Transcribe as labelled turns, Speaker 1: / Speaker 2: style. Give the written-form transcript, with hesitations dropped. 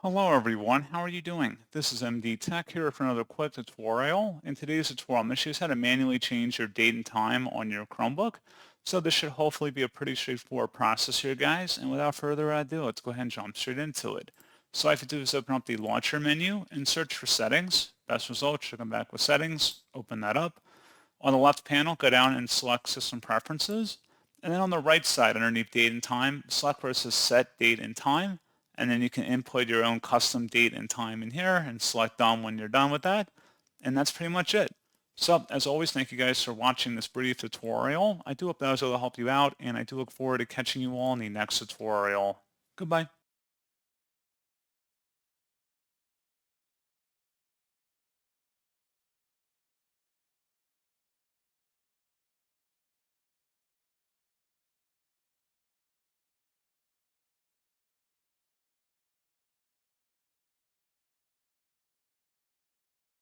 Speaker 1: Hello everyone, how are you doing? This is MD Tech here for another quick tutorial. In today's tutorial, I'm going to show you how to manually change your date and time on your Chromebook. So this should hopefully be a pretty straightforward process here, guys. And without further ado, let's go ahead and jump straight into it. So all I have to do is open up the launcher menu and search for settings. Best result should come back with settings. Open that up. On the left panel, go down and select System Preferences. And then on the right side, underneath Date and Time, select where it says Set Date and Time. And then you can input your own custom date and time in here and select Done when you're done with that. And that's pretty much it. So, as always, thank you guys for watching this brief tutorial. I do hope that was able to help you out, and I do look forward to catching you all in the next tutorial. Goodbye.